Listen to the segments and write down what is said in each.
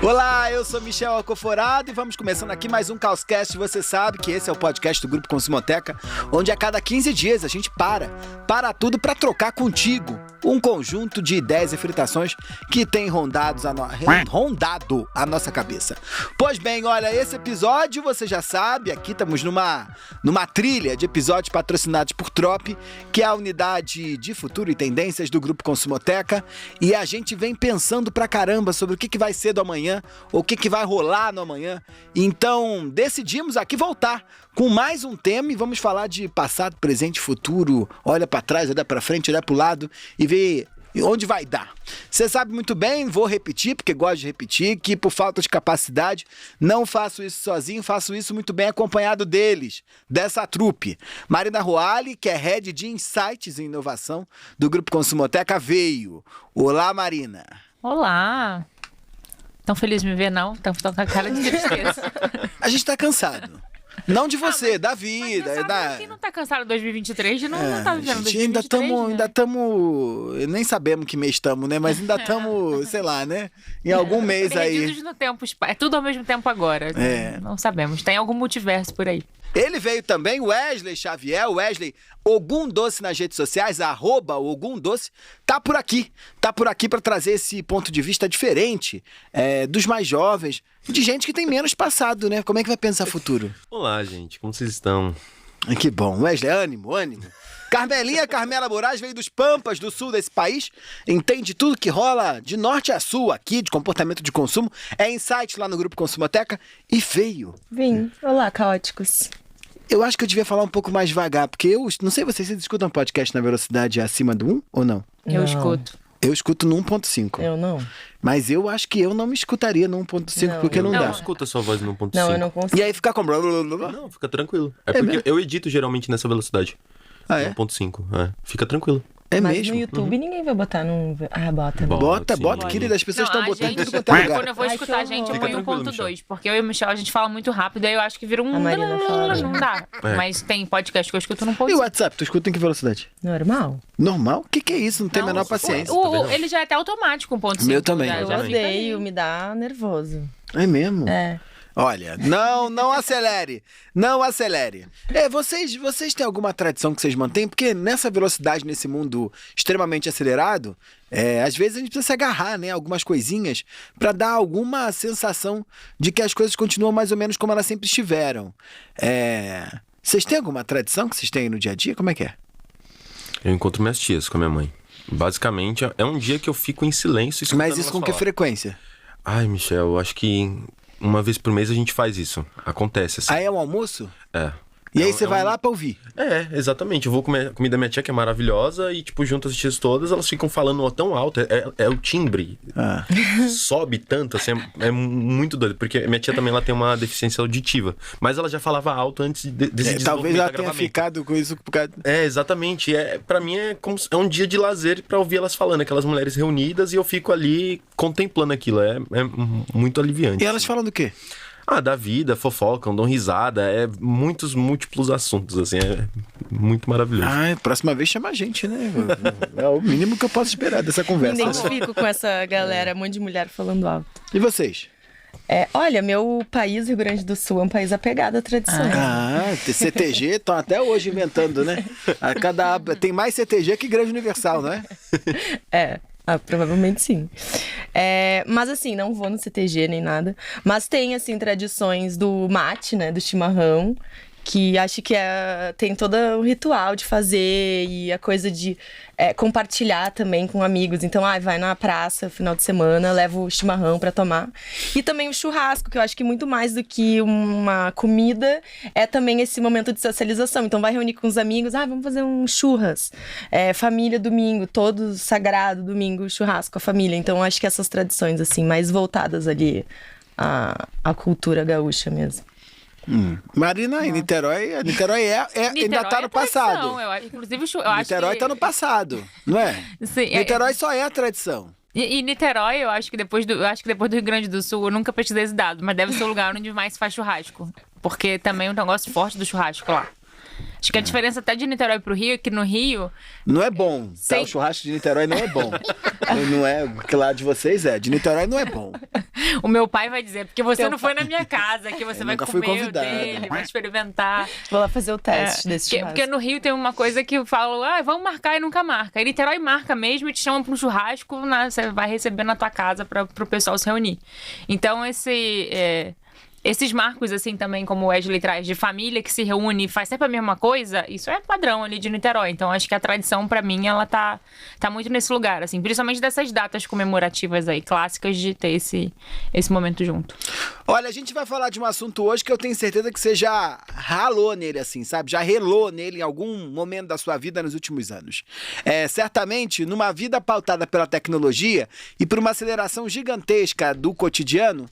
Olá, eu sou Michel Alcoforado e vamos começando aqui mais um Causcast. Você sabe que esse é o podcast do Grupo Consumoteca, onde a cada 15 dias a gente para tudo para trocar contigo um conjunto de ideias e fritações que tem rondado a nossa cabeça. Pois bem, olha, esse episódio você já sabe, aqui estamos numa trilha de episódios patrocinados por Trop, que é a unidade de futuro e tendências do Grupo Consumoteca, e a gente vem pensando pra caramba sobre o que vai ser do amanhã, ou o que vai rolar no amanhã. Então, decidimos aqui voltar com mais um tema e vamos falar de passado, presente, futuro, olha pra trás, olha pra frente, olha pro lado e ver onde vai dar. Você sabe muito bem, vou repetir, porque gosto de repetir, que por falta de capacidade não faço isso sozinho, faço isso muito bem acompanhado deles, dessa trupe. Marina Roale, que é Head de Insights e Inovação do Grupo Consumoteca, veio. Olá, Marina. Olá. Tão feliz de me ver, não? Tão com a cara de tristeza. A gente tá cansado. Não de você, da vida. Quem não tá cansado em 2023 não tá vivendo 2023, ainda estamos... Nem sabemos que mês estamos, né? Mas ainda estamos, sei lá, né? Em algum mês aí. Perdidos no tempo. É tudo ao mesmo tempo agora. Não sabemos. Tem algum multiverso por aí. Ele veio também, Wesley Xavier, Wesley Ogum Doce nas redes sociais, @Ogum Doce, tá por aqui para trazer esse ponto de vista diferente dos mais jovens, de gente que tem menos passado, né? Como é que vai pensar futuro? Olá, gente, como vocês estão? Que bom, Wesley, ânimo. Carmela Moraes veio dos Pampas do sul desse país, entende tudo que rola de norte a sul aqui, de comportamento de consumo, é insight lá no Grupo Consumoteca e veio. Vim. Olá, caóticos. Eu acho que eu devia falar um pouco mais devagar, porque eu não sei vocês escutam podcast na velocidade acima do 1 ou não? Eu escuto. Eu escuto no 1.5. Eu não. Mas eu acho que eu não me escutaria no 1.5 porque não dá. Não escuta a sua voz no 1.5. Não, eu não consigo. E aí fica com... Não, fica tranquilo. É porque eu edito geralmente nessa velocidade. Ah, é? 1.5, fica tranquilo. É Mas mesmo? no YouTube ninguém vai botar num... Ah, bota. Bota, querida. As pessoas estão botando tudo quanto é lugar. Quando eu vou escutar a gente, eu ponho 1.2. Porque eu e o Michel, a gente fala muito rápido, aí eu acho que vira um... A Marina fala. Não dá. Mas tem podcast que eu escuto no 1.5. E o WhatsApp, tu escuta em que velocidade? Normal. Normal? O que é isso? Não tem a menor paciência. Ele já é até automático, 1.5. Meu também. Já Eu fica odeio, ali. me dá nervoso. É mesmo? É. Olha, não acelere. Não acelere. Vocês têm alguma tradição que vocês mantêm? Porque nessa velocidade, nesse mundo extremamente acelerado, às vezes a gente precisa se agarrar, né? Algumas coisinhas para dar alguma sensação de que as coisas continuam mais ou menos como elas sempre estiveram. Vocês têm alguma tradição que vocês têm no dia a dia? Como é que é? Eu encontro minhas tias com a minha mãe. Basicamente, é um dia que eu fico em silêncio escutando Mas isso com que falar. frequência? Ai, Michel, eu acho que uma vez por mês a gente faz isso. Acontece, assim. Aí é um almoço? É. E aí você vai lá pra ouvir? Exatamente. Eu vou comer a comida da minha tia, que é maravilhosa, e, tipo, junto as tias todas, elas ficam falando tão alto. É o timbre. Sobe tanto, assim, é muito doido. Porque minha tia também, ela tem uma deficiência auditiva. Mas ela já falava alto antes desse Talvez ela tenha ficado com isso por causa... Exatamente. Pra mim é um dia de lazer pra ouvir elas falando, aquelas mulheres reunidas, e eu fico ali contemplando aquilo. É muito aliviante. E elas falam do quê? Da vida, fofocam, dão risada, muitos múltiplos assuntos, assim, é muito maravilhoso. Próxima vez chama a gente, né? É o mínimo que eu posso esperar dessa Me conversa. identifico com essa galera, um monte de mulher falando alto. E vocês? Olha, meu país, Rio Grande do Sul, é um país apegado à tradição. CTG estão até hoje inventando, né? Tem mais CTG que Igreja Universal, não é? Provavelmente sim. Mas assim, não vou no CTG nem nada. Mas tem, assim, tradições do mate, né? Do chimarrão. Que acho que tem todo o ritual de fazer e a coisa de compartilhar também com amigos. Então, vai na praça final de semana, leva o chimarrão pra tomar. E também o churrasco, que eu acho que muito mais do que uma comida, é também esse momento de socialização. Então, vai reunir com os amigos, vamos fazer um churras. Família, domingo, todo sagrado, domingo, churrasco, a família. Então, acho que essas tradições, assim, mais voltadas ali à cultura gaúcha mesmo. Marina, Niterói ainda tá no passado. Inclusive, eu acho Niterói tá no passado, não é? Sim, Niterói só é a tradição. E Niterói, eu acho que depois do Rio Grande do Sul, eu nunca pesquisei esse dado, mas deve ser o lugar onde mais se faz churrasco. Porque também é um negócio forte do churrasco lá. Acho que a diferença até de Niterói pro Rio é que no Rio... Não é bom, tá? O churrasco de Niterói não é bom. Não é, que lá de vocês é. De Niterói não é bom. O meu pai vai dizer, porque você não foi na minha casa, que você vai comer o dele, vai experimentar. Vou lá fazer o teste desse churrasco. Porque no Rio tem uma coisa que eu falo, vamos marcar e nunca marca. E Niterói marca mesmo e te chamam pra um churrasco, você vai receber na tua casa pro pessoal se reunir. Então, esses marcos, assim, também, como o Wesley traz, de família que se reúne e faz sempre a mesma coisa, isso é padrão ali de Niterói. Então, acho que a tradição, pra mim, ela tá muito nesse lugar, assim. Principalmente dessas datas comemorativas aí, clássicas, de ter esse momento junto. Olha, a gente vai falar de um assunto hoje que eu tenho certeza que você já ralou nele, assim, sabe? Já relou nele em algum momento da sua vida nos últimos anos. Certamente, numa vida pautada pela tecnologia e por uma aceleração gigantesca do cotidiano,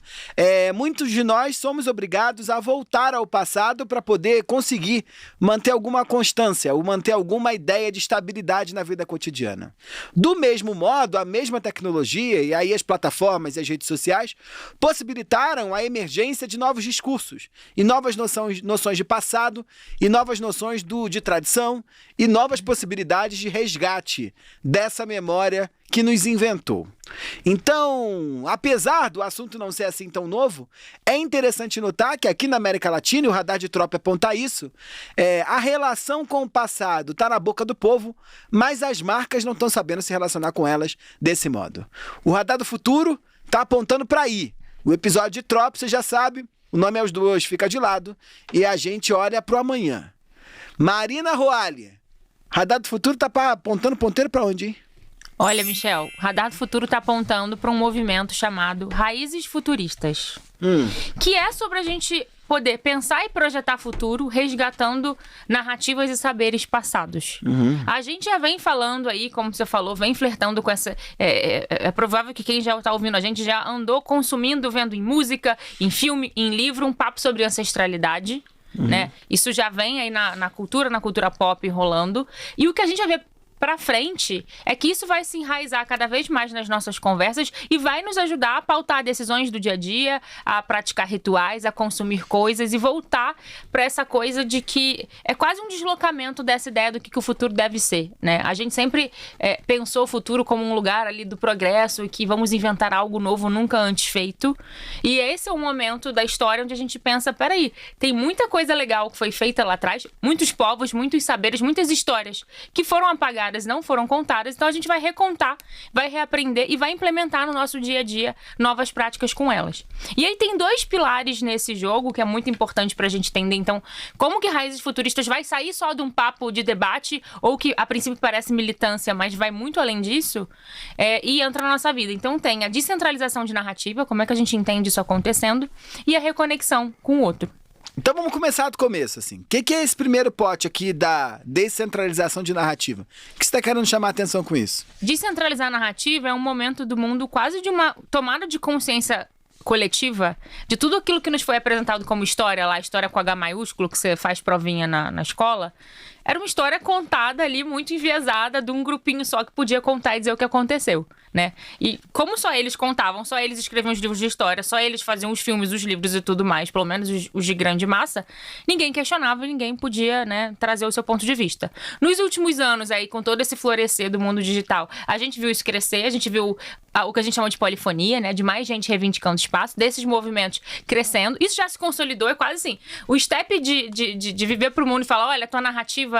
muitos de nós somos obrigados a voltar ao passado para poder conseguir manter alguma constância ou manter alguma ideia de estabilidade na vida cotidiana. Do mesmo modo, a mesma tecnologia e aí as plataformas e as redes sociais possibilitaram a emergência de novos discursos e novas noções de passado e novas noções de tradição e novas possibilidades de resgate dessa memória que nos inventou. Então, apesar do assunto não ser assim tão novo, é interessante notar que aqui na América Latina, e o Radar de Trop aponta isso, a relação com o passado está na boca do povo, mas as marcas não estão sabendo se relacionar com elas desse modo. O Radar do Futuro está apontando para aí. O episódio de Trop, você já sabe, o nome é os dois, fica de lado, e a gente olha para o amanhã. Marina Roalli, Radar do Futuro está apontando ponteiro para onde, hein? Olha, Michel, o Radar do Futuro está apontando para um movimento chamado Raízes Futuristas, que é sobre a gente poder pensar e projetar futuro, resgatando narrativas e saberes passados. A gente já vem falando aí, como você falou, vem flertando com essa... É provável que quem já está ouvindo a gente já andou consumindo, vendo em música, em filme, em livro, um papo sobre ancestralidade, né? Isso já vem aí na cultura pop rolando. E o que a gente já vê pra frente é que isso vai se enraizar cada vez mais nas nossas conversas e vai nos ajudar a pautar decisões do dia a dia, a praticar rituais, a consumir coisas e voltar pra essa coisa de que é quase um deslocamento dessa ideia do que o futuro deve ser, né? A gente sempre pensou o futuro como um lugar ali do progresso e que vamos inventar algo novo nunca antes feito. E esse é o momento da história onde a gente pensa, peraí, tem muita coisa legal que foi feita lá atrás, muitos povos, muitos saberes, muitas histórias que foram apagadas, não foram contadas, então a gente vai recontar, vai reaprender e vai implementar no nosso dia a dia novas práticas com elas. E aí tem dois pilares nesse jogo que é muito importante pra gente entender, então, como que Raízes Futuristas vai sair só de um papo de debate, ou que a princípio parece militância, mas vai muito além disso, e entra na nossa vida. Então tem a descentralização de narrativa, como é que a gente entende isso acontecendo, e a reconexão com o outro. Então vamos começar do começo, assim. O que é esse primeiro pote aqui da descentralização de narrativa? O que você está querendo chamar a atenção com isso? Descentralizar a narrativa é um momento do mundo quase de uma tomada de consciência coletiva de tudo aquilo que nos foi apresentado como história, lá, história com H maiúsculo, que você faz provinha na escola. Era uma história contada ali, muito enviesada, de um grupinho só que podia contar e dizer o que aconteceu, né? E como só eles contavam, só eles escreviam os livros de história, só eles faziam os filmes, os livros e tudo mais, pelo menos os de grande massa, ninguém questionava, ninguém podia, né, trazer o seu ponto de vista. Nos últimos anos aí, com todo esse florescer do mundo digital, a gente viu isso crescer, a gente viu o que a gente chama de polifonia, né, de mais gente reivindicando espaço, desses movimentos crescendo. Isso já se consolidou, é quase assim, o step de viver pro mundo e falar, olha, tua narrativa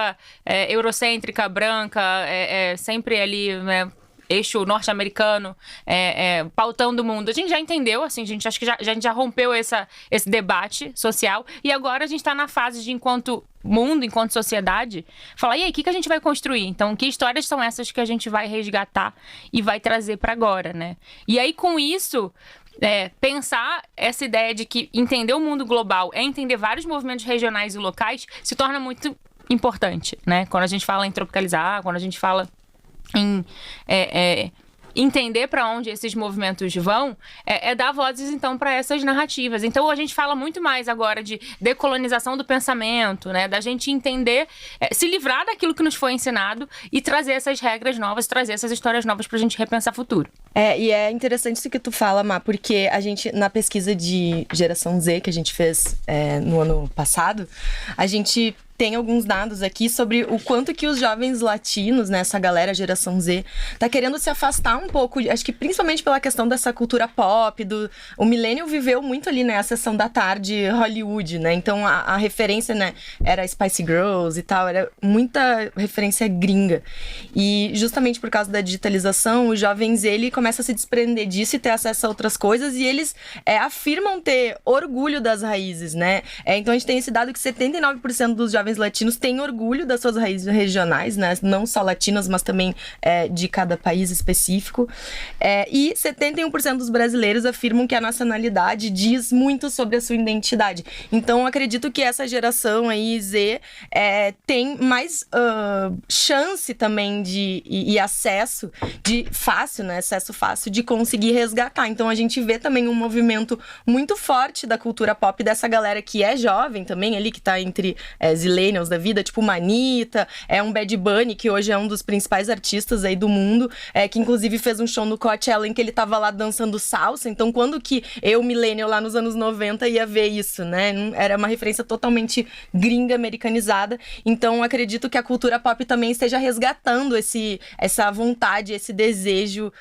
eurocêntrica, branca, sempre ali, né, eixo norte-americano, pautando o mundo. A gente já entendeu, assim, acho que a gente já rompeu esse debate social, e agora a gente está na fase de, enquanto mundo, enquanto sociedade, falar, e aí, o que a gente vai construir? Então, que histórias são essas que a gente vai resgatar e vai trazer para agora, né? E aí, com isso, pensar essa ideia de que entender o mundo global é entender vários movimentos regionais e locais se torna muito importante, né? Quando a gente fala em tropicalizar, quando a gente fala em entender para onde esses movimentos vão, dar vozes, então, para essas narrativas. Então, a gente fala muito mais agora de decolonização do pensamento, né? Da gente entender, se livrar daquilo que nos foi ensinado e trazer essas regras novas, trazer essas histórias novas para a gente repensar o futuro. E é interessante isso que tu fala, Má, porque a gente, na pesquisa de geração Z que a gente fez no ano passado, a gente tem alguns dados aqui sobre o quanto que os jovens latinos, né, essa galera, geração Z, tá querendo se afastar um pouco, acho que principalmente pela questão dessa cultura pop, o millennial viveu muito ali, né, a sessão da tarde Hollywood, né, então a referência, né, era Spice Girls e tal, era muita referência gringa. E justamente por causa da digitalização, os jovens, ele começa a se desprender disso e ter acesso a outras coisas, e eles afirmam ter orgulho das raízes, né? Então a gente tem esse dado que 79% dos jovens latinos têm orgulho das suas raízes regionais, né? Não só latinas, mas também de cada país específico. E 71% dos brasileiros afirmam que a nacionalidade diz muito sobre a sua identidade. Então acredito que essa geração aí, Z, tem mais chance também e acesso fácil, né? Acesso fácil de conseguir resgatar. Então a gente vê também um movimento muito forte da cultura pop dessa galera que é jovem também, ali que tá entre zillennials da vida, tipo uma Anitta, um Bad Bunny, que hoje é um dos principais artistas aí do mundo, que inclusive fez um show no Coachella em que ele tava lá dançando salsa. Então quando que eu, millennial, lá nos anos 90, ia ver isso, né? Era uma referência totalmente gringa, americanizada. Então acredito que a cultura pop também esteja resgatando essa vontade, esse desejo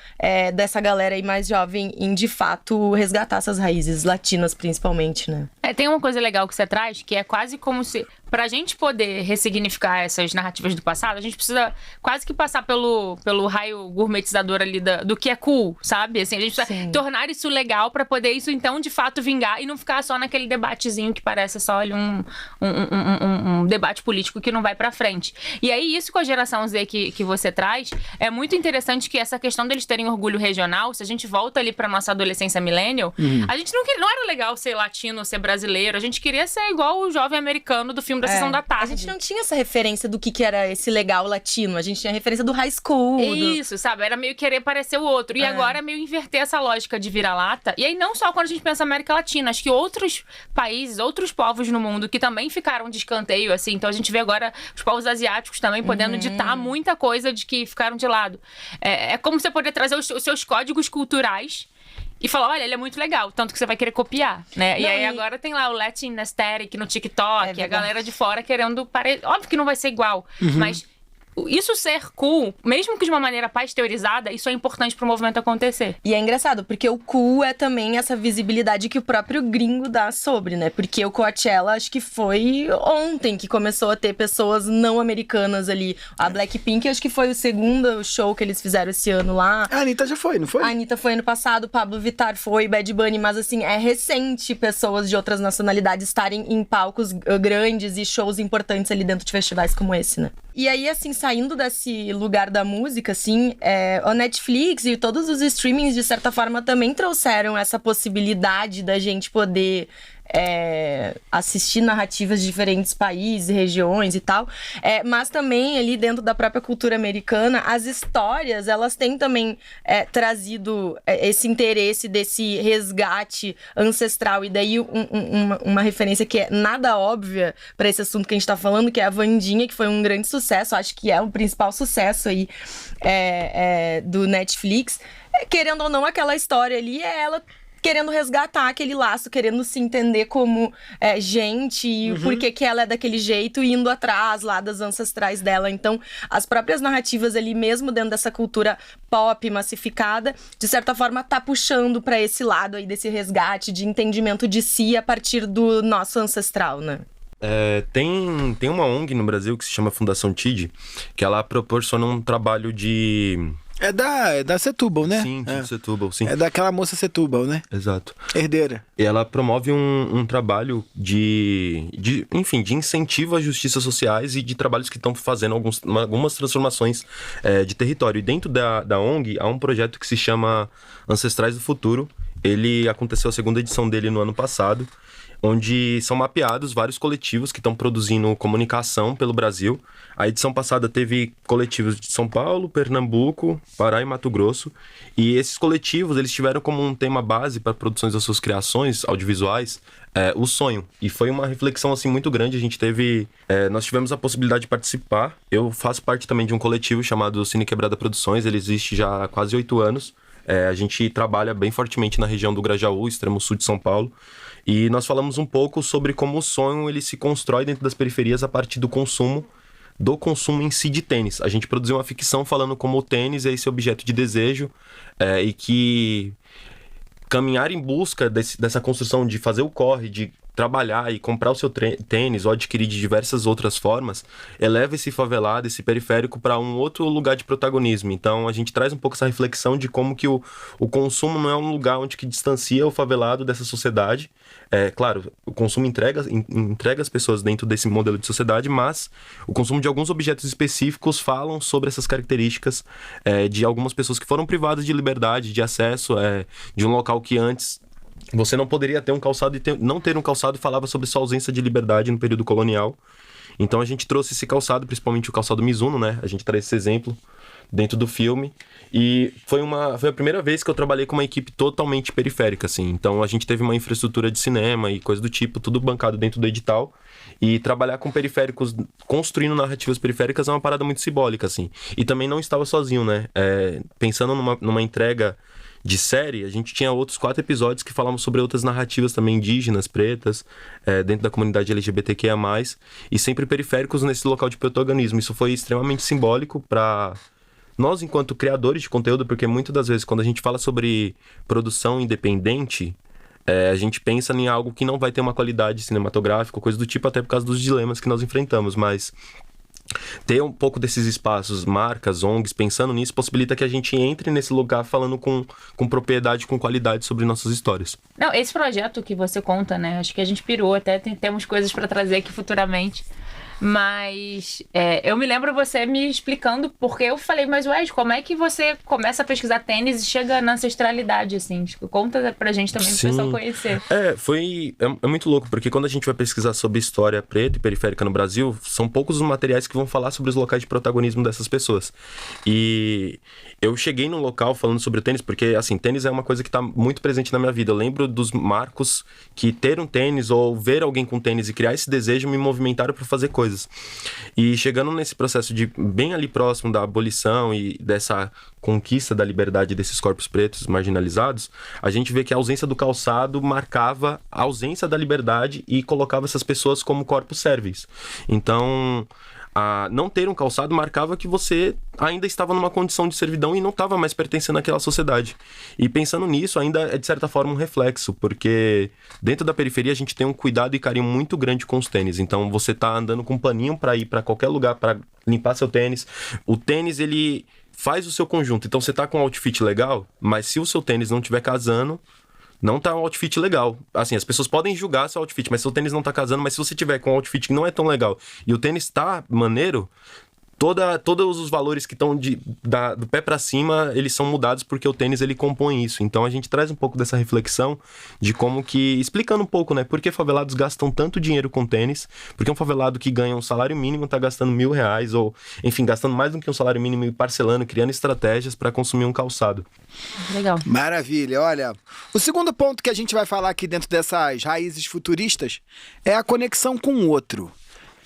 dessa galera aí mais jovem em, de fato, resgatar essas raízes latinas, principalmente, né? Tem uma coisa legal que você traz, que é quase como se... Pra gente poder ressignificar essas narrativas do passado, a gente precisa quase que passar pelo raio gourmetizador ali do que é cool, sabe? Assim, a gente precisa tornar isso legal pra poder isso, então, de fato, vingar e não ficar só naquele debatezinho que parece só ali um debate político que não vai pra frente. E aí, isso com a geração Z que você traz, é muito interessante que essa questão deles terem orgulho regional, se a gente volta ali pra nossa adolescência millennial, a gente não era legal ser latino, ser brasileiro, a gente queria ser igual o jovem americano do filme da Sessão da Tarde. A gente não tinha essa referência do que era esse legal latino. A gente tinha a referência do high school. Isso, sabe? Era meio querer parecer o outro. E agora é meio inverter essa lógica de vira-lata. E aí não só quando a gente pensa América Latina, acho que outros países, outros povos no mundo que também ficaram de escanteio, assim. Então a gente vê agora os povos asiáticos também podendo ditar muita coisa de que ficaram de lado. É como você poder trazer os seus códigos culturais e falar, olha, ele é muito legal, tanto que você vai querer copiar, né? E aí agora tem lá o Latin Aesthetic no TikTok, a galera de fora querendo... Óbvio que não vai ser igual, mas... Isso ser cool, mesmo que de uma maneira pasteurizada, isso é importante pro movimento acontecer. E é engraçado, porque o cool é também essa visibilidade que o próprio gringo dá sobre, né? Porque o Coachella, acho que foi ontem que começou a ter pessoas não americanas ali. A Blackpink, acho que foi o segundo show que eles fizeram esse ano lá. A Anitta já foi, não foi? A Anitta foi ano passado, Pablo Vittar foi, Bad Bunny, mas assim, é recente pessoas de outras nacionalidades estarem em palcos grandes e shows importantes ali dentro de festivais como esse, né? E aí, assim, saindo desse lugar da música, assim, o Netflix e todos os streamings, de certa forma, também trouxeram essa possibilidade da gente poder assistir narrativas de diferentes países, regiões e tal. Mas também, ali dentro da própria cultura americana, as histórias, elas têm também trazido esse interesse desse resgate ancestral. E daí, uma referência que é nada óbvia para esse assunto que a gente tá falando, que é a Wandinha, que foi um grande sucesso, acho que é o principal sucesso aí do Netflix. Querendo ou não, aquela história ali é ela querendo resgatar aquele laço, querendo se entender como gente, e por que ela é daquele jeito, indo atrás lá das ancestrais dela. Então, as próprias narrativas ali, mesmo dentro dessa cultura pop massificada, de certa forma, tá puxando pra esse lado aí desse resgate, de entendimento de si a partir do nosso ancestral, né? Tem uma ONG no Brasil que se chama Fundação TID, que ela proporciona um trabalho de... É da Setúbal, né? Sim, Setúbal, sim. É daquela moça Setúbal, né? Exato. Herdeira. E ela promove um trabalho de incentivo às justiças sociais e de trabalhos que estão fazendo algumas transformações de território. E dentro da ONG há um projeto que se chama Ancestrais do Futuro. Ele aconteceu a segunda edição dele no ano passado, onde são mapeados vários coletivos que estão produzindo comunicação pelo Brasil. A edição passada teve coletivos de São Paulo, Pernambuco, Pará e Mato Grosso. E esses coletivos, eles tiveram como um tema base para produções das suas criações audiovisuais, o sonho. E foi uma reflexão assim muito grande. Nós tivemos a possibilidade de participar. Eu faço parte também de um coletivo chamado Cine Quebrada Produções. Ele existe já há quase 8 anos. A gente trabalha bem fortemente na região do Grajaú, extremo sul de São Paulo, e nós falamos um pouco sobre como o sonho ele se constrói dentro das periferias a partir do consumo em si de tênis. A gente produziu uma ficção falando como o tênis é esse objeto de desejo e que caminhar em busca dessa construção de fazer o corre, de trabalhar e comprar o seu tênis ou adquirir de diversas outras formas, eleva esse favelado, esse periférico para um outro lugar de protagonismo. Então a gente traz um pouco essa reflexão de como que o consumo não é um lugar onde que distancia o favelado dessa sociedade. Claro, o consumo entrega as pessoas dentro desse modelo de sociedade, mas o consumo de alguns objetos específicos falam sobre essas características de algumas pessoas que foram privadas de liberdade, de acesso, de um local que antes você não poderia ter um calçado e não ter um calçado falava sobre sua ausência de liberdade no período colonial. Então a gente trouxe esse calçado, principalmente o calçado Mizuno, né? A gente traz esse exemplo dentro do filme. E foi a primeira vez que eu trabalhei com uma equipe totalmente periférica, assim. Então a gente teve uma infraestrutura de cinema e coisa do tipo, tudo bancado dentro do edital. E trabalhar com periféricos, construindo narrativas periféricas é uma parada muito simbólica, assim. E também não estava sozinho, né? Pensando numa entrega de série, a gente tinha outros 4 episódios que falavam sobre outras narrativas também indígenas, pretas, dentro da comunidade LGBTQIA+, e sempre periféricos nesse local de protagonismo. Isso foi extremamente simbólico para nós, enquanto criadores de conteúdo, porque muitas das vezes, quando a gente fala sobre produção independente, a gente pensa em algo que não vai ter uma qualidade cinematográfica, coisa do tipo, até por causa dos dilemas que nós enfrentamos, mas ter um pouco desses espaços, marcas, ONGs, pensando nisso, possibilita que a gente entre nesse lugar falando com propriedade, com qualidade sobre nossas histórias. Não, esse projeto que você conta, né? Acho que a gente pirou, até temos coisas para trazer aqui futuramente. Mas eu me lembro você me explicando, porque eu falei, mas Wes, como é que você começa a pesquisar tênis e chega na ancestralidade, assim? Conta pra gente também, pro pessoal conhecer. É muito louco, porque quando a gente vai pesquisar sobre história preta e periférica no Brasil, são poucos os materiais que vão falar sobre os locais de protagonismo dessas pessoas. E eu cheguei num local falando sobre o tênis, porque, assim, tênis é uma coisa que tá muito presente na minha vida. Eu lembro dos marcos que ter um tênis ou ver alguém com tênis e criar esse desejo me movimentaram para fazer coisas. E chegando nesse processo de bem ali próximo da abolição e dessa conquista da liberdade desses corpos pretos marginalizados, a gente vê que a ausência do calçado marcava a ausência da liberdade e colocava essas pessoas como corpos sérveis. Então, não ter um calçado marcava que você ainda estava numa condição de servidão e não estava mais pertencendo àquela sociedade. E pensando nisso, ainda é de certa forma um reflexo, porque dentro da periferia a gente tem um cuidado e carinho muito grande com os tênis. Então você tá andando com um paninho para ir para qualquer lugar para limpar seu tênis. O tênis, ele faz o seu conjunto. Então você tá com um outfit legal, mas se o seu tênis não estiver casando, não tá um outfit legal. Assim, as pessoas podem julgar seu outfit, mas seu tênis não tá casando. Mas se você tiver com um outfit que não é tão legal e o tênis tá maneiro, todos os valores que estão do pé pra cima, eles são mudados porque o tênis, ele compõe isso. Então a gente traz um pouco dessa reflexão de como que, explicando um pouco, né, por que favelados gastam tanto dinheiro com tênis, porque um favelado que ganha um salário mínimo tá gastando R$1.000 ou, enfim, gastando mais do que um salário mínimo e parcelando, criando estratégias para consumir um calçado. Legal. Maravilha. Olha, o segundo ponto que a gente vai falar aqui dentro dessas raízes futuristas é a conexão com o outro.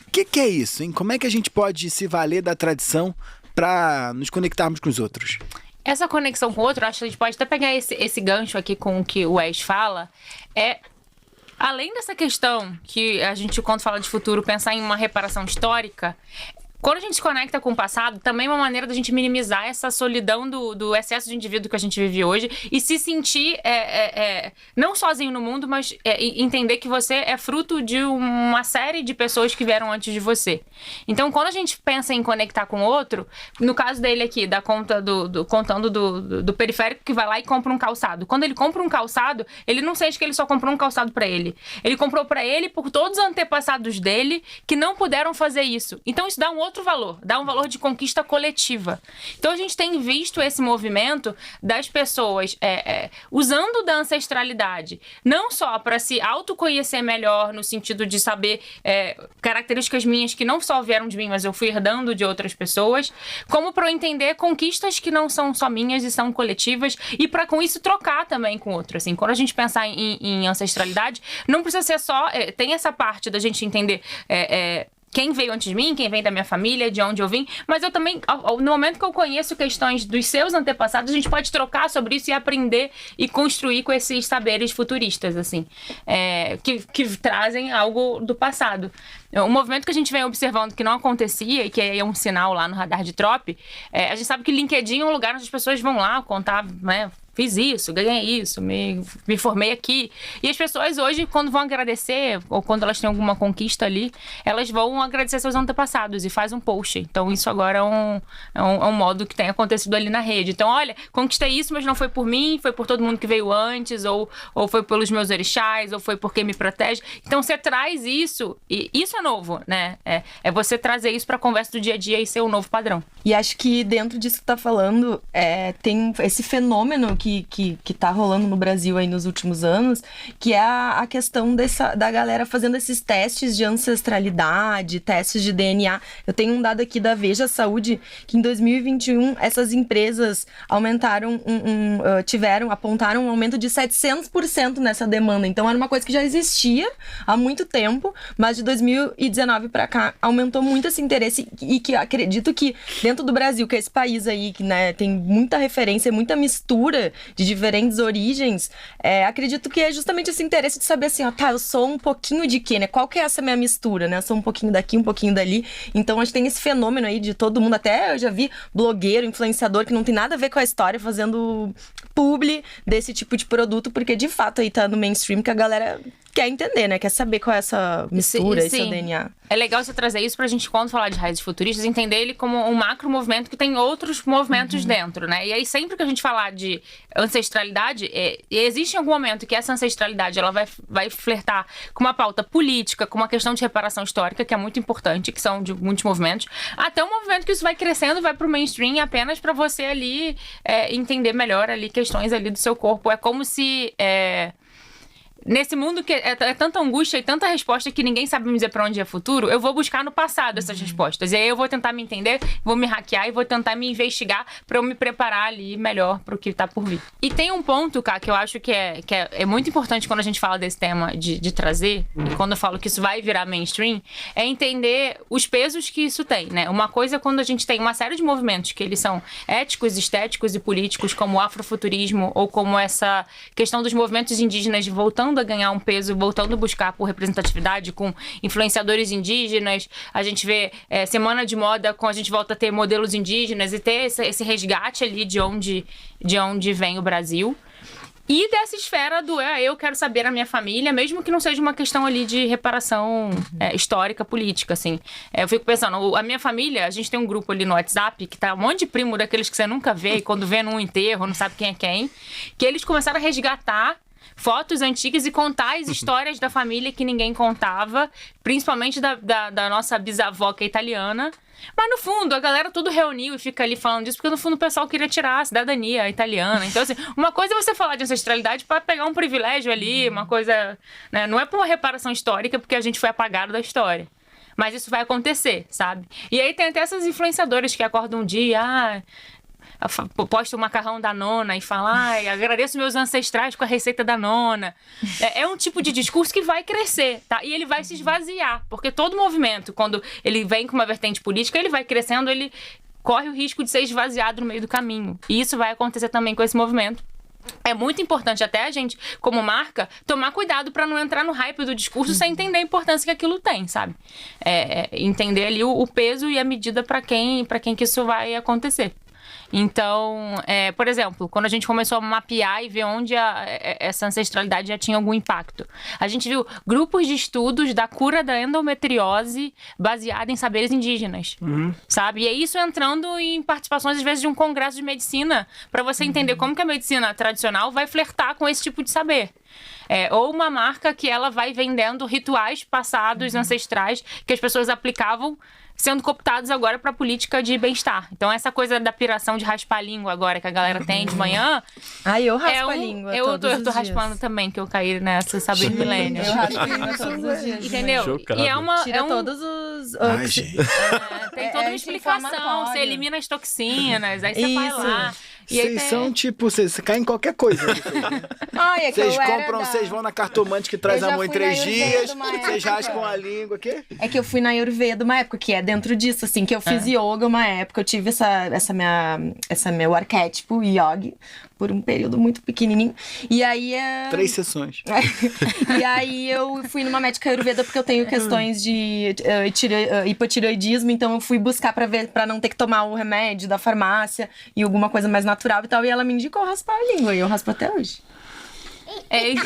O que é isso, hein? Como é que a gente pode se valer da tradição para nos conectarmos com os outros? Essa conexão com o outro, acho que a gente pode até pegar esse gancho aqui com o que o Wes fala, além dessa questão que a gente, quando fala de futuro, pensar em uma reparação histórica, quando a gente se conecta com o passado, também é uma maneira da gente minimizar essa solidão do excesso de indivíduo que a gente vive hoje e se sentir não sozinho no mundo, mas entender que você é fruto de uma série de pessoas que vieram antes de você. Então, quando a gente pensa em conectar com o outro, no caso dele aqui, contando do periférico que vai lá e compra um calçado. Quando ele compra um calçado, ele não sente que ele só comprou um calçado pra ele. Ele comprou pra ele por todos os antepassados dele que não puderam fazer isso. Então, isso dá um outro valor, dá um valor de conquista coletiva. Então a gente tem visto esse movimento das pessoas usando da ancestralidade, não só para se autoconhecer melhor, no sentido de saber características minhas que não só vieram de mim, mas eu fui herdando de outras pessoas, como para eu entender conquistas que não são só minhas e são coletivas, e para com isso trocar também com outro. Assim, quando a gente pensar em ancestralidade, não precisa ser só... tem essa parte da gente entender... quem veio antes de mim, quem vem da minha família, de onde eu vim, mas eu também, no momento que eu conheço questões dos seus antepassados, a gente pode trocar sobre isso e aprender e construir com esses saberes futuristas, assim, que trazem algo do passado. Um movimento que a gente vem observando que não acontecia e que é um sinal lá no radar de Trop, a gente sabe que LinkedIn é um lugar onde as pessoas vão lá contar, né, fiz isso, ganhei isso, me formei aqui. E as pessoas hoje, quando vão agradecer, ou quando elas têm alguma conquista ali, elas vão agradecer seus antepassados e faz um post. Então isso agora é um modo que tem acontecido ali na rede. Então, olha, conquistei isso, mas não foi por mim, foi por todo mundo que veio antes, ou foi pelos meus orixás, ou foi porque me protege. Então você traz isso, e isso é novo, né? É você trazer isso pra conversa do dia a dia e ser um novo padrão. E acho que dentro disso que tu tá falando, tem esse fenômeno que tá rolando no Brasil aí nos últimos anos, que é a questão da galera fazendo esses testes de ancestralidade, testes de DNA. Eu tenho um dado aqui da Veja Saúde, que em 2021 essas empresas aumentaram, apontaram um aumento de 700% nessa demanda. Então era uma coisa que já existia há muito tempo, mas de 2019 para cá aumentou muito esse interesse e que acredito que dentro do Brasil, que é esse país aí, que, né, tem muita referência, muita mistura de diferentes origens, acredito que é justamente esse interesse de saber assim, ó, tá, eu sou um pouquinho de quê, né? Qual que é essa minha mistura, né? Eu sou um pouquinho daqui, um pouquinho dali. Então, acho que tem esse fenômeno aí de todo mundo, até eu já vi blogueiro, influenciador, que não tem nada a ver com a história, fazendo publi desse tipo de produto, porque de fato aí tá no mainstream que a galera quer entender, né? Quer saber qual é essa mistura, esse DNA. É legal você trazer isso pra gente, quando falar de raízes futuristas, entender ele como um macro movimento que tem outros movimentos dentro, né? E aí, sempre que a gente falar de ancestralidade, existe em algum momento que essa ancestralidade ela vai flertar com uma pauta política, com uma questão de reparação histórica, que é muito importante, que são de muitos movimentos, até um movimento que isso vai crescendo, vai pro mainstream apenas pra você ali entender melhor ali questões ali do seu corpo. É como se... Nesse mundo que é tanta angústia e tanta resposta que ninguém sabe me dizer pra onde é futuro, eu vou buscar no passado essas respostas. E aí eu vou tentar me entender, vou me hackear e vou tentar me investigar pra eu me preparar ali melhor pro que tá por vir. E tem um ponto, cara, que eu acho que é muito importante quando a gente fala desse tema de trazer, e quando eu falo que isso vai virar mainstream, é entender os pesos que isso tem, né? Uma coisa é quando a gente tem uma série de movimentos que eles são éticos, estéticos e políticos, como o afrofuturismo, ou como essa questão dos movimentos indígenas voltando a ganhar um peso, voltando a buscar por representatividade com influenciadores indígenas. A gente vê semana de moda, com a gente volta a ter modelos indígenas e ter esse resgate ali de onde vem o Brasil. E dessa esfera do eu quero saber a minha família, mesmo que não seja uma questão ali de reparação histórica, política, assim. Eu fico pensando, a minha família, a gente tem um grupo ali no WhatsApp, que tá um monte de primo daqueles que você nunca vê, e quando vê num enterro, não sabe quem é quem, que eles começaram a resgatar fotos antigas e contar as histórias da família que ninguém contava, principalmente da nossa bisavó, que é italiana. Mas no fundo, a galera tudo reuniu e fica ali falando disso, porque no fundo o pessoal queria tirar a cidadania italiana. Então, assim, uma coisa é você falar de ancestralidade para pegar um privilégio ali, uma coisa, né? Não é por uma reparação histórica, porque a gente foi apagado da história. Mas isso vai acontecer, sabe? E aí tem até essas influenciadoras que acordam um dia, posta o macarrão da nona e fala, agradeço meus ancestrais com a receita da nona. É um tipo de discurso que vai crescer, tá? E ele vai se esvaziar, porque todo movimento, quando ele vem com uma vertente política, ele vai crescendo, ele corre o risco de ser esvaziado no meio do caminho. E isso vai acontecer também com esse movimento. É muito importante até a gente, como marca, tomar cuidado para não entrar no hype do discurso sem entender a importância que aquilo tem, sabe? Entender ali o peso e a medida para quem que isso vai acontecer. Então, por exemplo, quando a gente começou a mapear e ver onde essa ancestralidade já tinha algum impacto, a gente viu grupos de estudos da cura da endometriose baseada em saberes indígenas, sabe? E é isso entrando em participações, às vezes, de um congresso de medicina, para você entender como que a medicina tradicional vai flertar com esse tipo de saber. Ou uma marca que ela vai vendendo rituais passados, ancestrais, que as pessoas aplicavam, sendo cooptados agora para política de bem-estar. Então, essa coisa da piração de raspar a língua agora que a galera tem de manhã... eu raspo a língua eu tô raspando também, que eu caí nessa saber milênio. Eu raspo a língua todos os dias. Entendeu? Chocado. E tira todos os... Ai, gente. tem toda uma explicação. Você elimina as toxinas, aí você vai lá. Vocês são tipo, vocês caem em qualquer coisa. Ai, é que Vocês eu era compram, da- vocês vão na cartomante que traz Eu já amor em fui 3 na dias, Ayurveda uma vocês época. raspam a língua, quê? É que eu fui na Ayurveda uma época, que é dentro disso, assim, que eu fiz yoga uma época. Eu tive essa meu arquétipo, yogi, por um período muito pequenininho. E aí... 3 sessões. E aí eu fui numa médica Ayurveda porque eu tenho questões de hipotireoidismo, então eu fui buscar pra não ter que tomar o remédio da farmácia e alguma coisa mais natural e tal. E ela me indicou raspar a língua e eu raspo até hoje.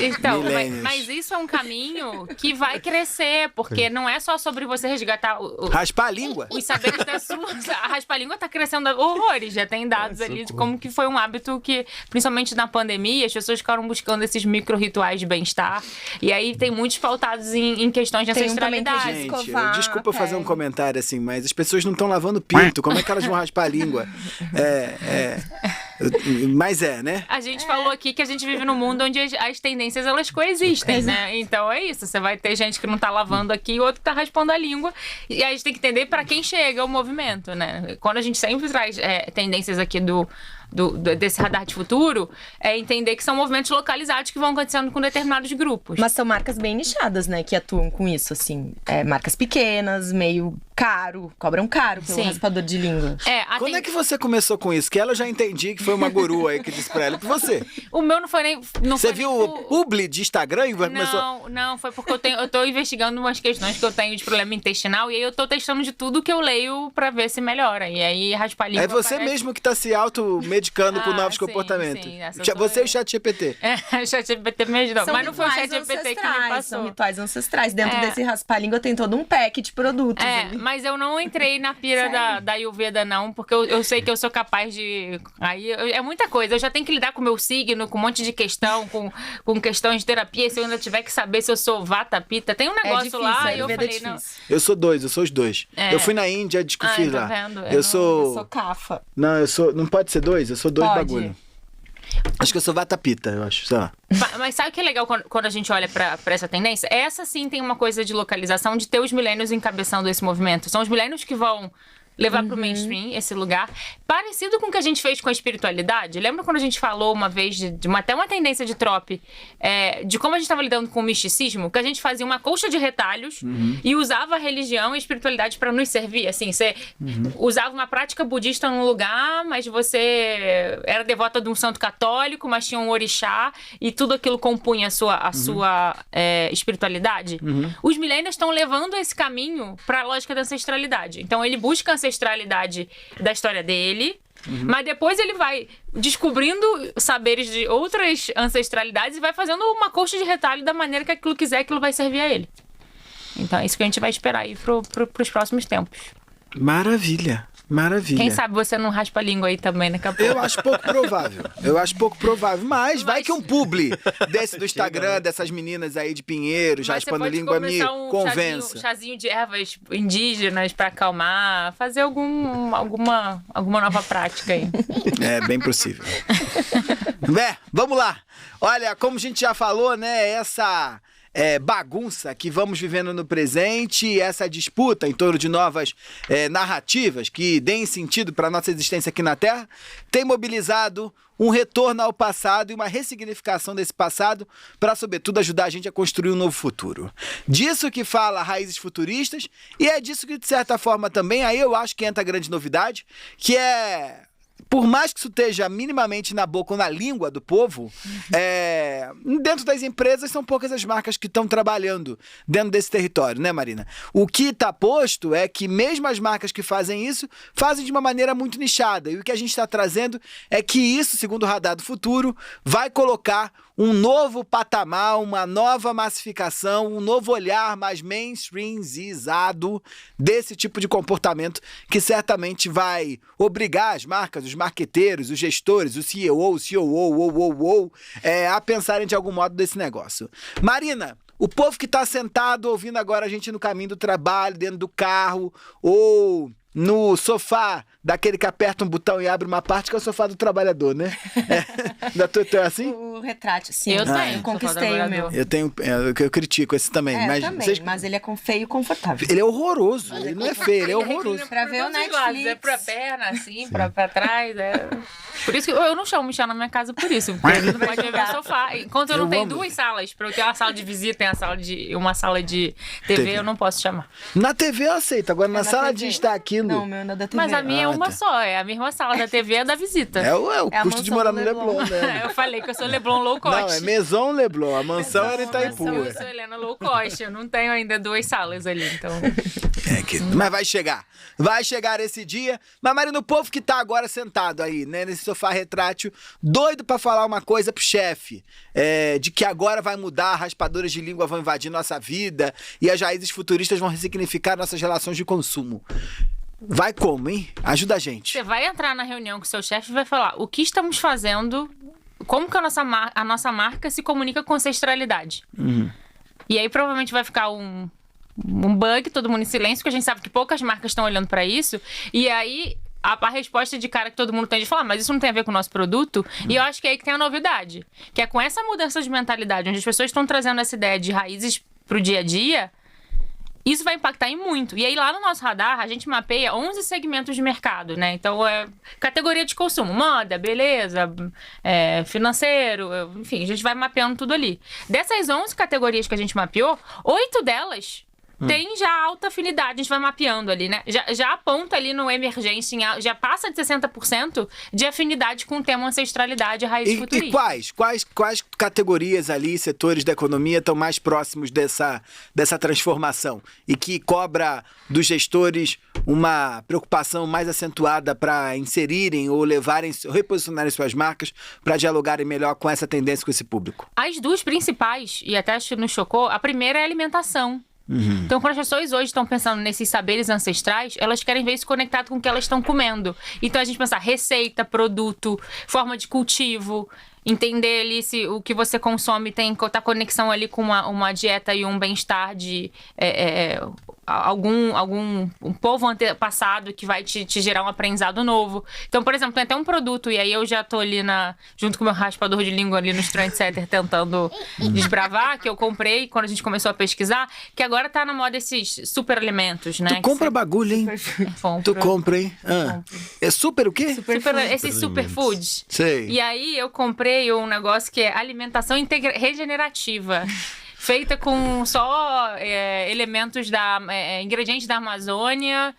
Então, Milênios. mas isso é um caminho que vai crescer, porque não é só sobre você resgatar Raspar a língua? os saberes da sua... A raspa-língua tá crescendo horrores, já tem dados ali de como que foi um hábito que, principalmente na pandemia, as pessoas ficaram buscando esses micro-rituais de bem-estar, e aí tem muitos pautados em questões de Tem um também que ancestralidade. diz- Gente, escovar desculpa a fazer um pele. comentário assim, mas as pessoas não estão lavando pinto. Como é que elas vão raspar a língua? Mas né? A gente falou aqui que a gente vive num mundo onde as tendências, elas coexistem, né? Então é isso, você vai ter gente que não tá lavando aqui e outro que tá raspando a língua. E aí a gente tem que entender pra quem chega o movimento, né? Quando a gente sempre traz tendências aqui desse radar de futuro, é entender que são movimentos localizados que vão acontecendo com determinados grupos. Mas são marcas bem nichadas, né, que atuam com isso, assim. Marcas pequenas, meio caro, cobram caro pelo Sim. raspador de língua. Quando é que você começou com isso? Que ela eu já entendi que foi uma guru aí que disse pra ela. E você? O meu não foi nem... Não Você foi viu nem o publi de Instagram e começou... Não, foi porque eu tô investigando umas questões que eu tenho de problema intestinal e aí eu tô testando de tudo que eu leio pra ver se melhora. E aí raspar a língua É você parece- mesmo que tá se automedicando com novos sim, comportamentos. sim, essa Você sou e o ChatGPT. O ChatGPT me ajudou. São Mas não foi o rituais ChatGPT que me ancestrais, passou. São rituais ancestrais. Dentro É. desse raspar a língua tem todo um pack de produtos ali. Mas eu não entrei na pira da Ayurveda, não, porque eu sei que eu sou capaz de... Aí é muita coisa. Eu já tenho que lidar com o meu signo, com um monte de questão, com questões de terapia. Se eu ainda tiver que saber se eu sou Vata, Pitta. Tem um negócio difícil, lá e eu Ayurveda é falei, não... difícil. Eu sou os dois. É. Eu fui na Índia, fiz tá lá. vendo? Eu sou... Eu sou cafa. Não, eu sou... Não pode ser 2? Eu sou 2 Pode. bagulho. Acho que eu sou Vata Pitta, eu acho, sei lá. Mas sabe o que é legal quando a gente olha pra essa tendência? Essa sim tem uma coisa de localização, de ter os milênios encabeçando esse movimento. São os milênios que vão levar pro mainstream esse lugar. Parecido com o que a gente fez com a espiritualidade. Lembra quando a gente falou uma vez até uma tendência de trope, de como a gente estava lidando com o misticismo? Que a gente fazia uma colcha de retalhos e usava a religião e a espiritualidade para nos servir. Assim, você usava uma prática budista num lugar, mas você era devota de um santo católico, mas tinha um orixá e tudo aquilo compunha a sua espiritualidade. Os milênios estão levando esse caminho para a lógica da ancestralidade. Então ele busca a ancestralidade da história dele, mas depois ele vai descobrindo saberes de outras ancestralidades e vai fazendo uma colcha de retalho da maneira que aquilo quiser, aquilo vai servir a ele. Então é isso que a gente vai esperar aí pros próximos tempos. Maravilha, maravilha. Quem sabe você não raspa a língua aí também daqui a pouco. Eu acho pouco provável. Mas vai que um publi desse do Instagram, dessas meninas aí de Pinheiros, Mas você raspando pode língua, me começar convença. chazinho de ervas indígenas pra acalmar, fazer alguma nova prática aí. É bem possível. Vamos lá. Olha, como a gente já falou, né, essa bagunça que vamos vivendo no presente, essa disputa em torno de novas narrativas que deem sentido para a nossa existência aqui na Terra, tem mobilizado um retorno ao passado e uma ressignificação desse passado para, sobretudo, ajudar a gente a construir um novo futuro. Disso que fala Raízes Futuristas, e é disso que, de certa forma, também, aí eu acho que entra a grande novidade, que é... Por mais que isso esteja minimamente na boca ou na língua do povo, dentro das empresas são poucas as marcas que estão trabalhando dentro desse território, né, Marina? O que está posto é que mesmo as marcas que fazem isso, fazem de uma maneira muito nichada. E o que a gente está trazendo é que isso, segundo o Radar do Futuro, vai colocar um novo patamar, uma nova massificação, um novo olhar mais mainstreamizado desse tipo de comportamento que certamente vai obrigar as marcas, os marqueteiros, os gestores, o CEO, a pensarem de algum modo desse negócio. Marina, o povo que está sentado ouvindo agora a gente no caminho do trabalho, dentro do carro ou no sofá daquele que aperta um botão e abre uma parte, que é o sofá do trabalhador, né? Da tua é assim? O retrátil, sim. Eu tenho, Eu conquistei o meu. Eu tenho, eu critico esse também. Mas eu também, vocês- mas ele é feio e confortável. ele é horroroso, ele não é feio, ele é horroroso. Pra ver o Todos os lados, Netflix. É pra perna, assim, pra trás. Por isso que eu não chamo Michel na minha casa por isso. Porque ele não pode ver o sofá. Enquanto eu não tenho amo. 2 salas, pra eu ter uma sala de visita e uma sala de TV, eu não posso chamar. Na TV eu aceito, agora na na sala TV. de estar aquilo. Não, o meu não é da TV. Mas a minha é uma tá. só, é a mesma sala da TV, é da visita. É o É a custo de mansão morar do no Leblon. Leblon, né? Eu falei que eu sou Leblon low cost. Não, é Maison Leblon, a mansão era Itaipu. Eu sou Helena low cost, eu não tenho ainda 2 salas ali, então... Mas vai chegar esse dia. Mas, Marina, o povo que tá agora sentado aí, né, nesse sofá retrátil, doido pra falar uma coisa pro chefe, de que agora vai mudar, raspadoras de língua vão invadir nossa vida e as raízes futuristas vão ressignificar nossas relações de consumo. Vai como, hein? Ajuda a gente. Você vai entrar na reunião com o seu chefe e vai falar o que estamos fazendo, como que a nossa marca se comunica com ancestralidade. E aí provavelmente vai ficar um bug, todo mundo em silêncio, porque a gente sabe que poucas marcas estão olhando pra isso. E aí a resposta de cara que todo mundo tem de falar, mas isso não tem a ver com o nosso produto. E eu acho que é aí que tem a novidade. Que é com essa mudança de mentalidade, onde as pessoas estão trazendo essa ideia de raízes pro dia a dia, isso vai impactar em muito. E aí, lá no nosso radar, a gente mapeia 11 segmentos de mercado, né? Então, categoria de consumo, moda, beleza, financeiro, enfim, a gente vai mapeando tudo ali. Dessas 11 categorias que a gente mapeou, 8 delas tem já alta afinidade, a gente vai mapeando ali, né? Já aponta ali no emergência, já passa de 60% de afinidade com o tema ancestralidade e raiz futurista. E quais categorias ali, setores da economia estão mais próximos dessa transformação e que cobra dos gestores uma preocupação mais acentuada para inserirem ou levarem, ou reposicionarem suas marcas para dialogarem melhor com essa tendência, com esse público? As 2 principais, e até acho que nos chocou, a primeira é a alimentação. Então, quando as pessoas hoje estão pensando nesses saberes ancestrais, elas querem ver isso conectado com o que elas estão comendo. Então, a gente pensa receita, produto, forma de cultivo, entender ali se o que você consome tá conexão ali com uma dieta e um bem-estar de um povo antepassado que vai te gerar um aprendizado novo. Então, por exemplo, tem até um produto, e aí eu já tô ali junto com o meu raspador de língua ali no Trendsetter tentando desbravar, que eu comprei quando a gente começou a pesquisar, que agora tá na moda esses super alimentos, né? Tu compra bagulho, hein? Tu compra, hein? É super o quê? Esses superfoods. Sei. E aí eu comprei um negócio que é alimentação regenerativa. Feita com só elementos ingredientes da Amazônia,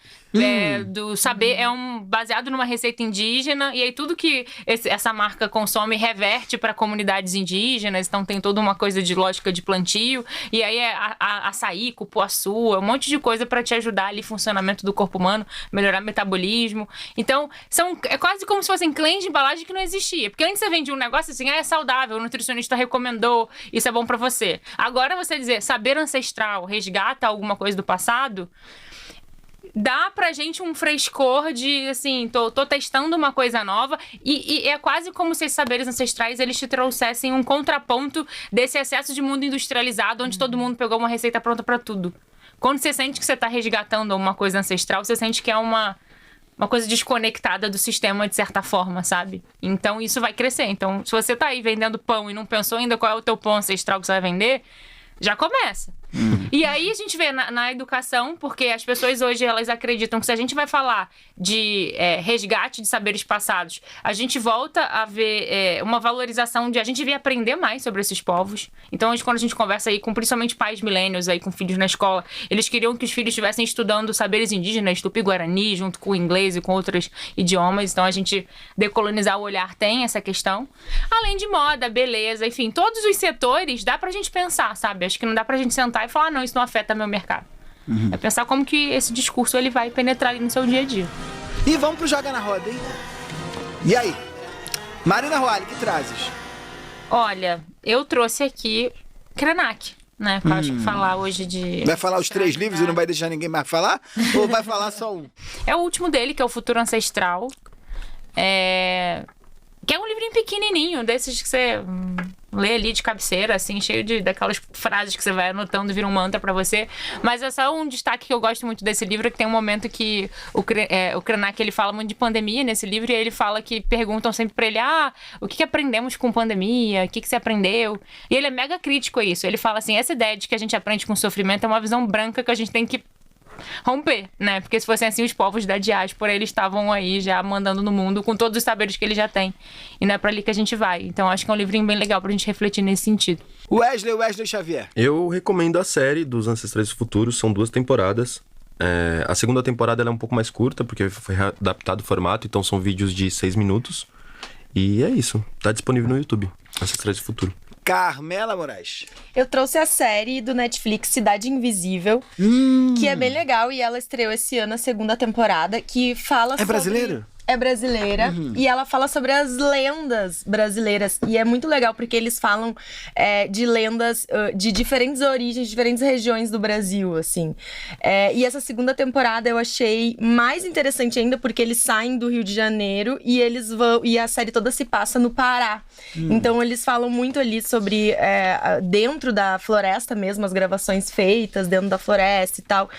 do saber, baseado numa receita indígena, e aí tudo que essa marca consome reverte para comunidades indígenas, então tem toda uma coisa de lógica de plantio, e aí açaí, cupuaçu, um monte de coisa para te ajudar ali, funcionamento do corpo humano, melhorar o metabolismo. Então, é quase como se fossem claims de embalagem que não existia, porque antes você vendia um negócio assim, é saudável, o nutricionista recomendou, isso é bom para você. Agora você dizer saber ancestral, resgata alguma coisa do passado, dá pra gente um frescor de, assim, tô testando uma coisa nova e é quase como se esses saberes ancestrais, eles te trouxessem um contraponto desse excesso de mundo industrializado, onde todo mundo pegou uma receita pronta pra tudo. Quando você sente que você tá resgatando uma coisa ancestral, você sente que é uma coisa desconectada do sistema, de certa forma, sabe? Então, isso vai crescer. Então, se você tá aí vendendo pão e não pensou ainda qual é o teu pão ancestral que você vai vender, já começa. E aí a gente vê na educação, porque as pessoas hoje elas acreditam que se a gente vai falar de resgate de saberes passados, a gente volta a ver uma valorização de a gente vir aprender mais sobre esses povos. Então hoje, quando a gente conversa aí com principalmente pais milênios aí com filhos na escola, eles queriam que os filhos estivessem estudando saberes indígenas, tupi-guarani, junto com o inglês e com outros idiomas. Então a gente decolonizar o olhar tem essa questão. Além de moda, beleza, enfim, todos os setores dá pra gente pensar, sabe? Acho que não dá pra gente sentar e falar, não, isso não afeta meu mercado. É pensar como que esse discurso ele vai penetrar ali no seu dia a dia. E vamos pro Joga na Roda, hein? E aí? Marina Roale, que trazes? Olha, eu trouxe aqui Krenak, né? Porque eu acho que falar hoje de... Vai falar os 3 livros e não vai deixar ninguém mais falar? Ou vai falar só um? É o último dele, que é o Futuro Ancestral. Que é um livrinho pequenininho, desses que você Lê ali de cabeceira, assim, cheio daquelas frases que você vai anotando e vira um mantra pra você. Mas é só um destaque que eu gosto muito desse livro, que tem um momento que o Krenak, ele fala muito de pandemia nesse livro, e ele fala que perguntam sempre pra ele, o que aprendemos com pandemia? O que você aprendeu? E ele é mega crítico a isso. Ele fala assim, essa ideia de que a gente aprende com sofrimento é uma visão branca que a gente tem que romper, né? Porque se fossem assim, os povos da diáspora, eles estavam aí já mandando no mundo com todos os saberes que eles já têm. E não é pra ali que a gente vai. Então, acho que é um livrinho bem legal pra gente refletir nesse sentido. Wesley Xavier. Eu recomendo a série dos Ancestrais do Futuro, são 2 temporadas. A segunda temporada ela é um pouco mais curta, porque foi adaptado o formato, então são vídeos de 6 minutos. E é isso, tá disponível no YouTube, Ancestrais do Futuro. Carmela Moraes. Eu trouxe a série do Netflix Cidade Invisível, que é bem legal, e ela estreou esse ano a 2ª temporada, que fala sobre... É brasileiro? É brasileira, e ela fala sobre as lendas brasileiras, e é muito legal porque eles falam de lendas de diferentes origens, diferentes regiões do Brasil, assim. E essa 2ª temporada eu achei mais interessante ainda porque eles saem do Rio de Janeiro e eles vão, e a série toda se passa no Pará. Então eles falam muito ali sobre dentro da floresta mesmo, as gravações feitas dentro da floresta e tal.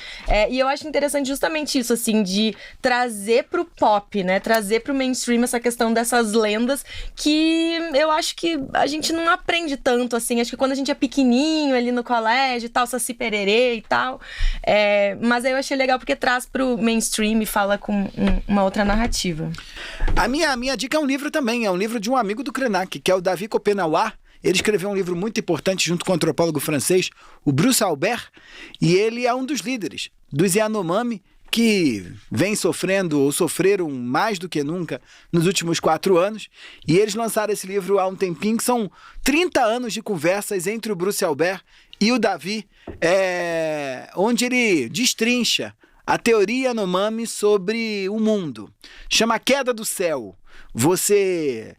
E eu acho interessante justamente isso, assim, de trazer pro pop, né? Trazer pro mainstream essa questão dessas lendas que eu acho que a gente não aprende tanto, assim. Acho que quando a gente é pequenininho ali no colégio e tal, Saci Pererê e tal. Mas aí eu achei legal porque traz pro mainstream e fala com uma outra narrativa. A minha dica é um livro também. É um livro de um amigo do Krenak, que é o Davi Kopenawa. Ele escreveu um livro muito importante junto com o antropólogo francês, o Bruce Albert, e ele é um dos líderes dos Yanomami, que vem sofrendo ou sofreram mais do que nunca nos últimos 4 anos. E eles lançaram esse livro há um tempinho, que são 30 anos de conversas entre o Bruce Albert e o Davi, onde ele destrincha a teoria Yanomami sobre o mundo. Chama A Queda do Céu. Você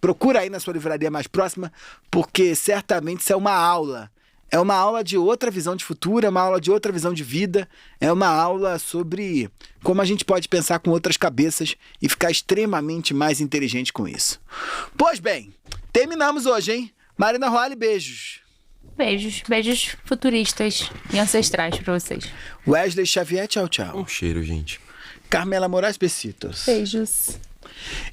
procura aí na sua livraria mais próxima, porque certamente isso é uma aula. É uma aula de outra visão de futuro, é uma aula de outra visão de vida, é uma aula sobre como a gente pode pensar com outras cabeças e ficar extremamente mais inteligente com isso. Pois bem, terminamos hoje, hein? Marina Roale, beijos. Beijos futuristas e ancestrais pra vocês. Wesley Xavier, tchau, tchau. Um cheiro, gente. Carmela Moraes, besitos. Beijos.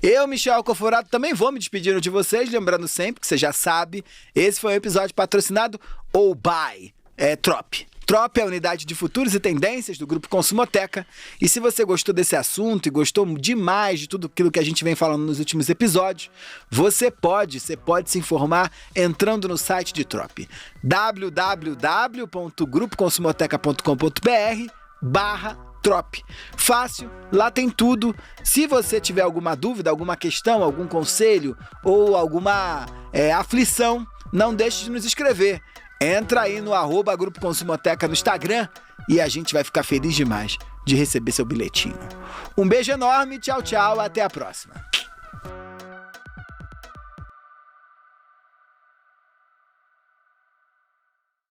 Eu, Michel Alcoforado, também vou me despedindo de vocês, lembrando sempre que você já sabe, esse foi um episódio patrocinado ou by Trop. Trop é a unidade de futuros e tendências do Grupo Consumoteca. E se você gostou desse assunto e gostou demais de tudo aquilo que a gente vem falando nos últimos episódios, você pode se informar entrando no site de Trop, www.grupoconsumoteca.com.br/Trop. Fácil, lá tem tudo. Se você tiver alguma dúvida, alguma questão, algum conselho ou alguma aflição, não deixe de nos escrever. Entra aí no @Grupo Consumoteca no Instagram e a gente vai ficar feliz demais de receber seu bilhetinho. Um beijo enorme, tchau, tchau, até a próxima.